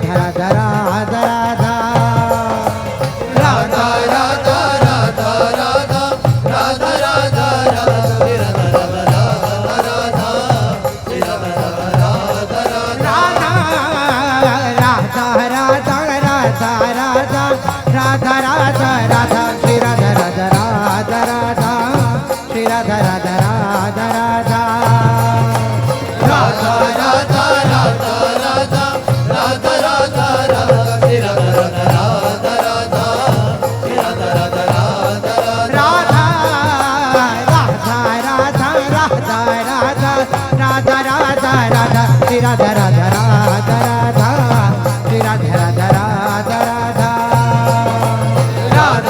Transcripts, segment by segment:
राधा राधा राधा राधा राधा राधा राधा राधा राधा राधा राधा राधा राधा श्री राधा राधा राधा राधा श्री राधा राधा राधा राधा राधा राधा राधा राधा राधा राधा राधा श्री राधा राधा राधा राधा श्री राधा राधा राधा राधा राधा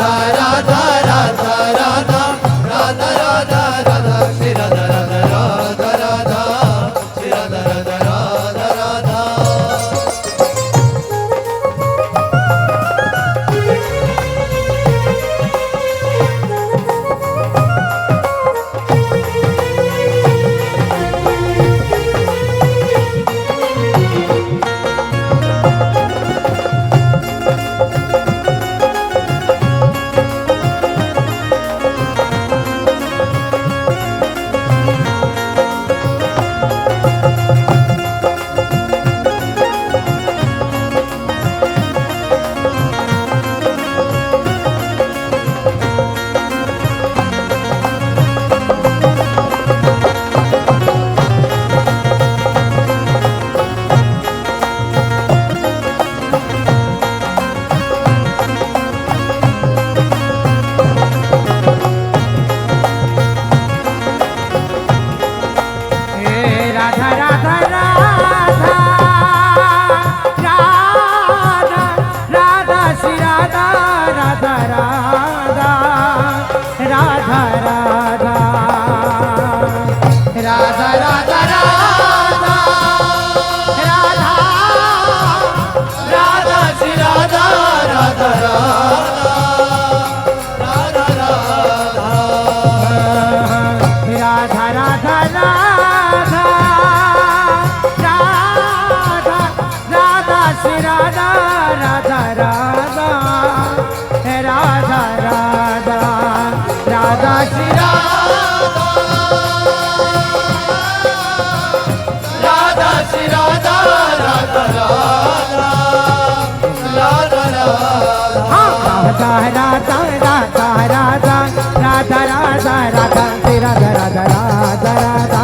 राधा राधा राधा राधा राधा राधा श्री राधा राधा राधा राधा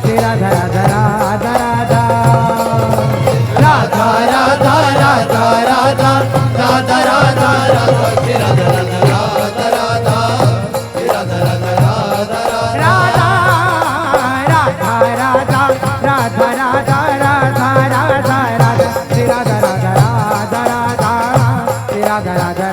श्री राधा राधा राधा राधा राधा राधा राधा राधा राधा राधा राधा श्री राधा राधा राधा राधा श्री राधा राधा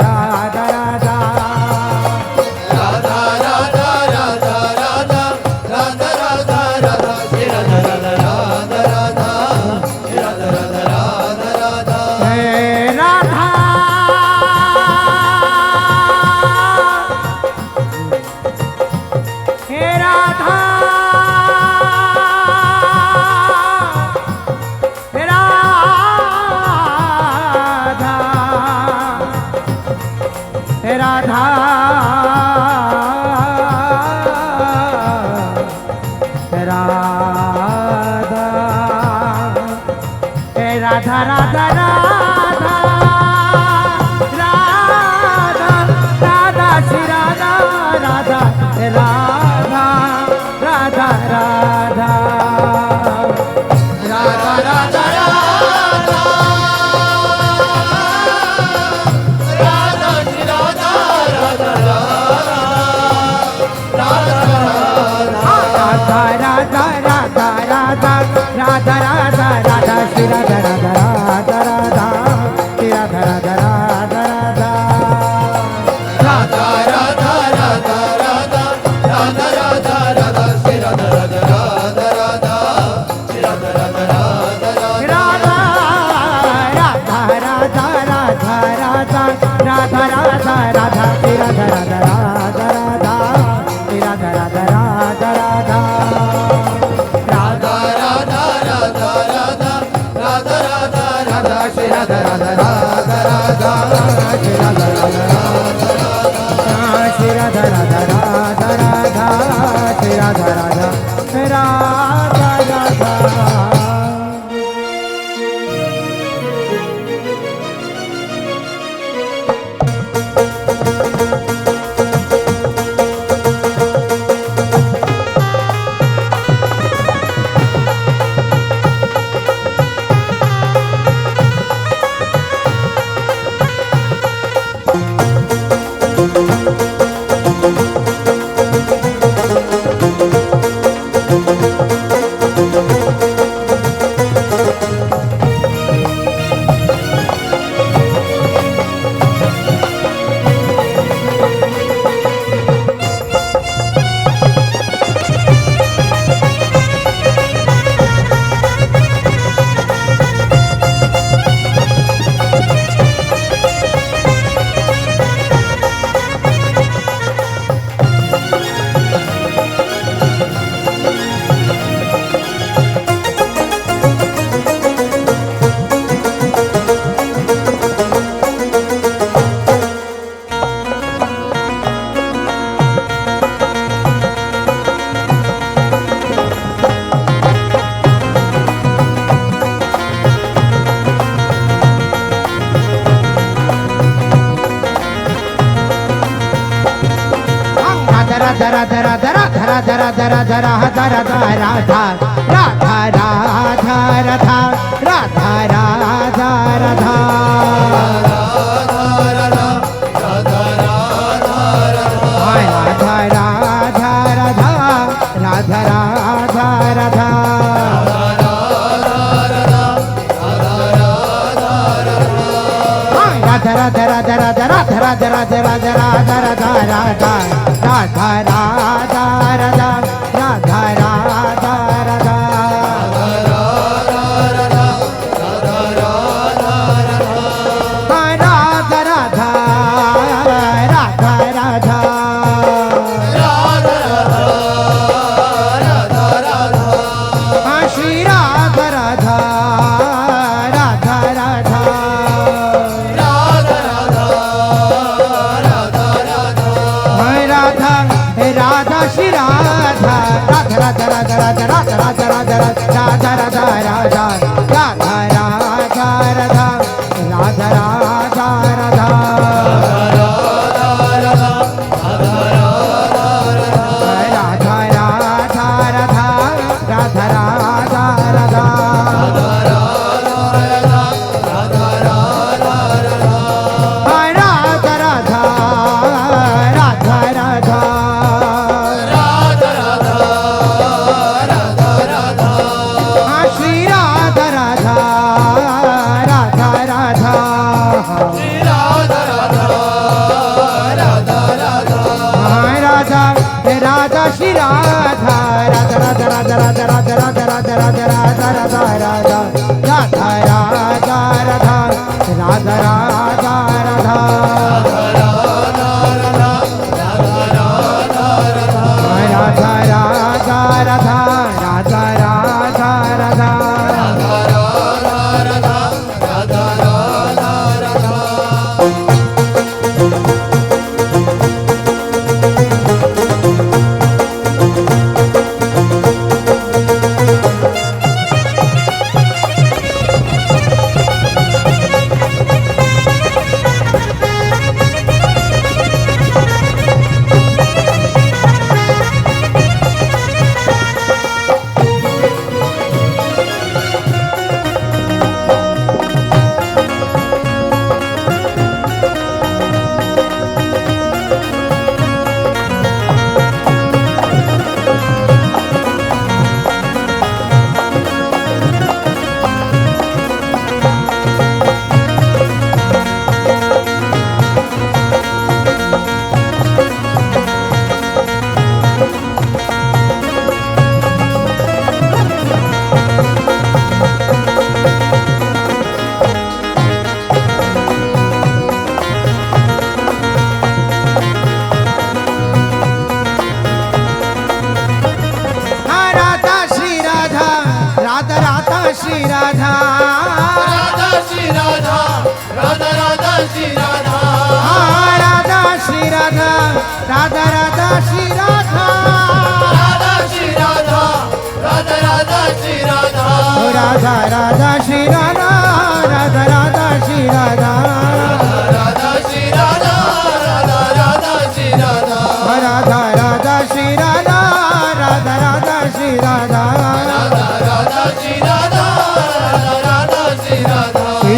राधा राधा राधा राधा राधा श्री राधा राधा राधा राधा राधा श्री राधा राधा राधा राधा श्री राधा राधा राधा श्री राधा राधा राधा राधा श्री राधा राधा राधा राधा। धरा धरा धरा धरा धरा धरा धरा धरा धरा राधा राधा राधा राधा राधा राधा राधा राधा राधा राधा धरा धरा धरा धरा धरा धरा धरा धरा धरा धरा राधा राधा राधा राधा राधा राधा राधा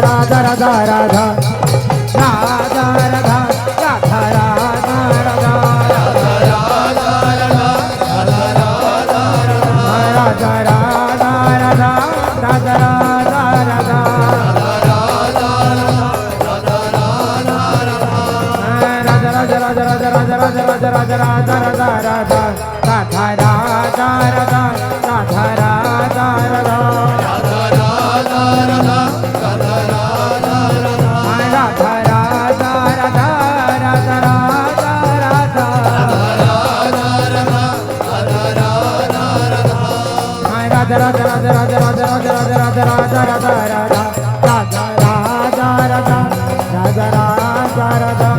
राधा राधा राधा राधा राधा राधा राधा राधा राधा राधा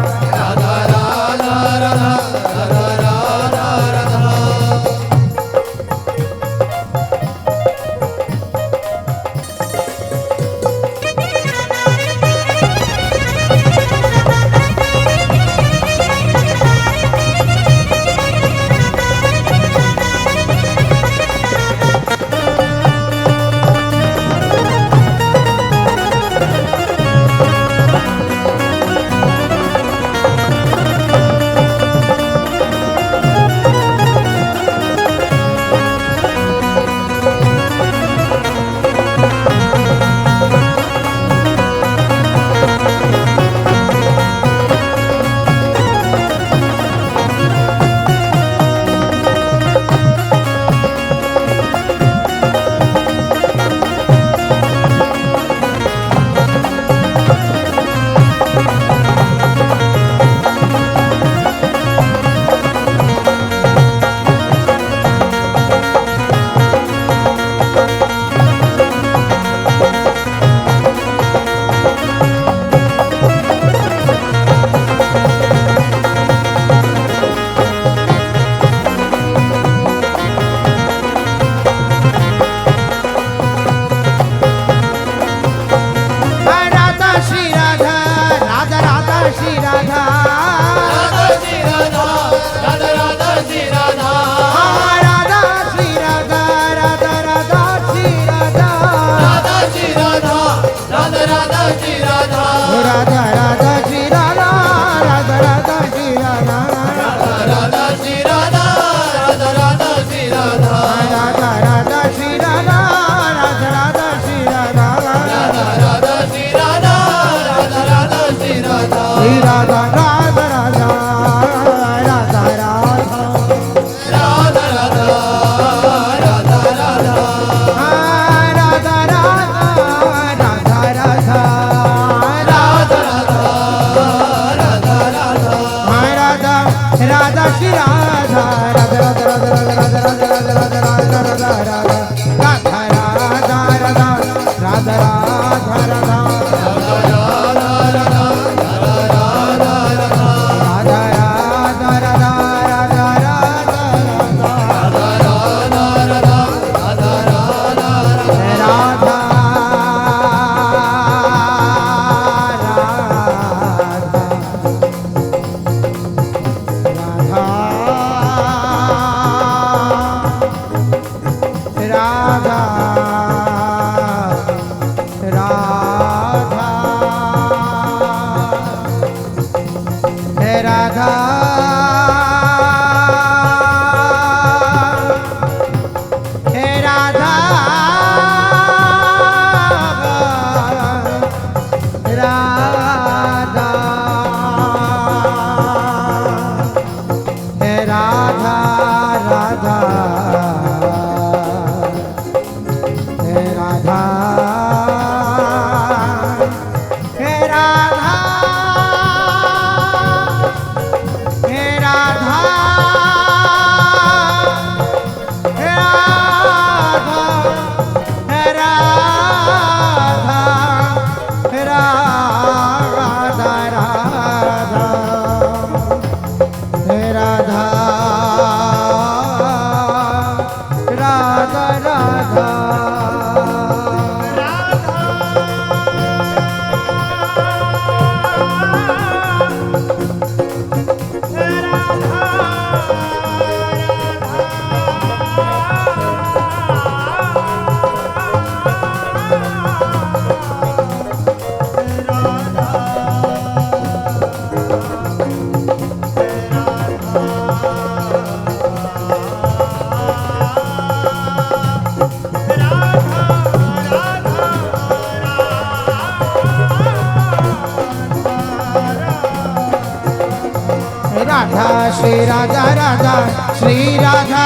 राधा श्री राधा राधा श्री राधा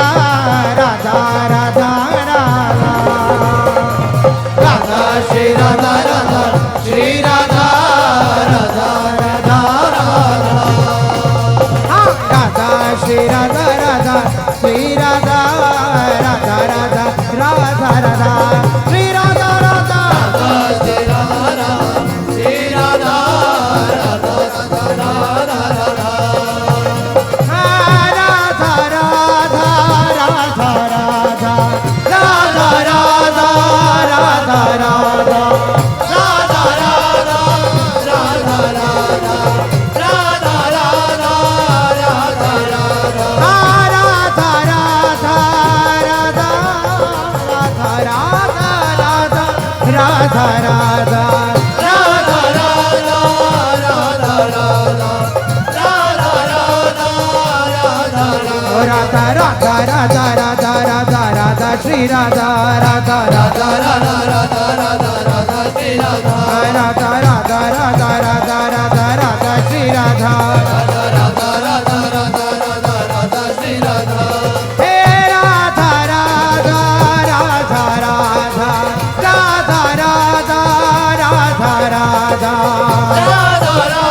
राधा राधा राधा राधा श्री राधा राधा श्री राधा राधा राधा राधा श्री राधा राधा श्री राधा राधा राधा राधा राधा श्री राधा राधा श्री राधा श्री राधा राधा राधा राधा राधा राधा राधा राधा राधा राधा राधा राधा राधा राधा राधा राधा राधा राधा राधा श्री राधा राधा राधा राधा राधा राधा राधा श्री राधा राधा राधा राधा राधा राधा राधा श्री राधा राधा राधा राधा राधा राधा राधा श्री राधा हे राधा राधा राधा राधा राधा राधा राधा राधा राधा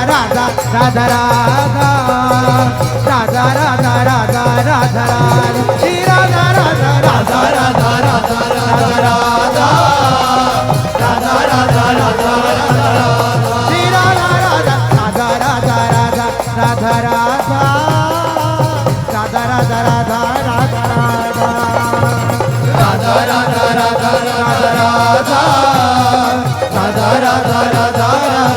राधा राधा राधा राधा राधा राधा राधा श्री राधा राधा राधा राधा राधा राधा राधा राधा राधा राधा श्री राधा राधा राधा राधा राधा राधा राधा राधा राधा राधा राधा राधा राधा राधा राधा राधा राधा राधा राधा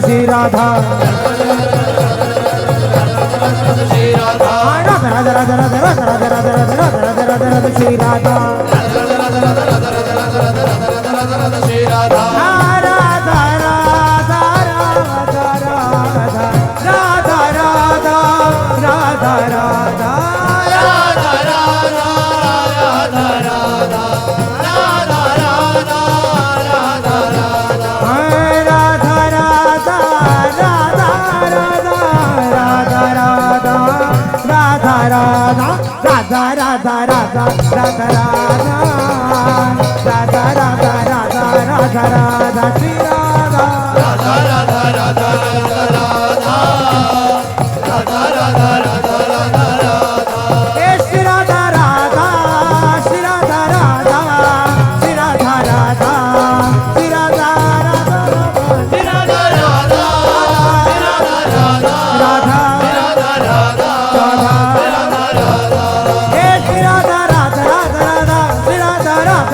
श्री राधा श्री राधा राधा राधा राधा राधा राधा राधा राधा राधा राधा राधा श्री राधा श्री राधा राधा राधा राधा राधा राधा राधा राधा राधा राधा राधा राधा राधा राधा राधा राधा राधा श्री राधा राधा राधा राधा राधा राधा राधा राधा राधा राधा श्री राधा राधा श्री राधा राधा श्री राधा राधा श्री राधा राधा श्री राधा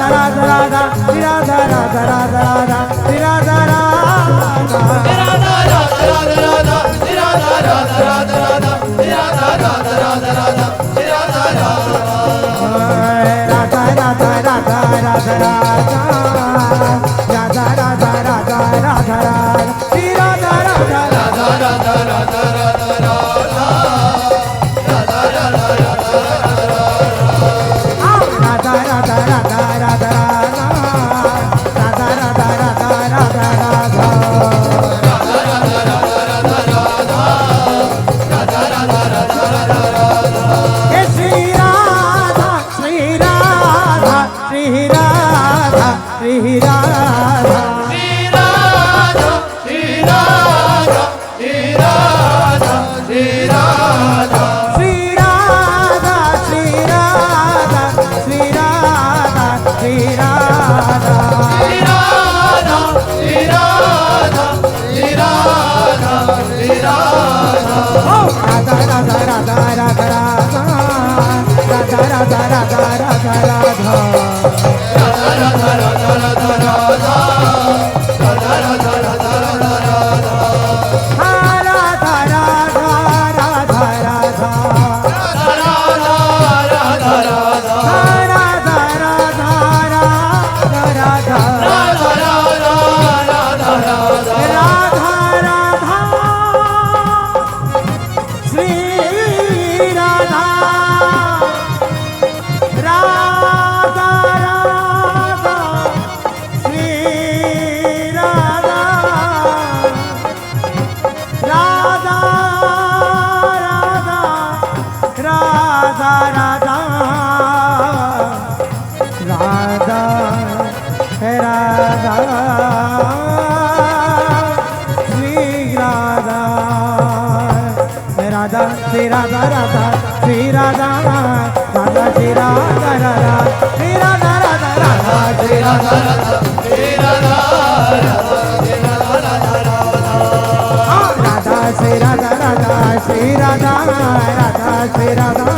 राधा राधा राधा राधा राधा राधा श्री राधा श्री राधा श्री राधा श्री राधा श्री राधा श्री राधा श्री राधा श्री राधा श्री राधा श्री राधा श्री राधा श्री राधा श्री राधा राधा राधा राधा राधा राधा राधा राधा राधा राधा श्री राधा राधा श्री राधा राधा श्री राधा राधा श्री राधा राधा राधा श्री राधा राधा श्री राधा राधा श्री राधा राधा श्री राधा राधा श्री राधा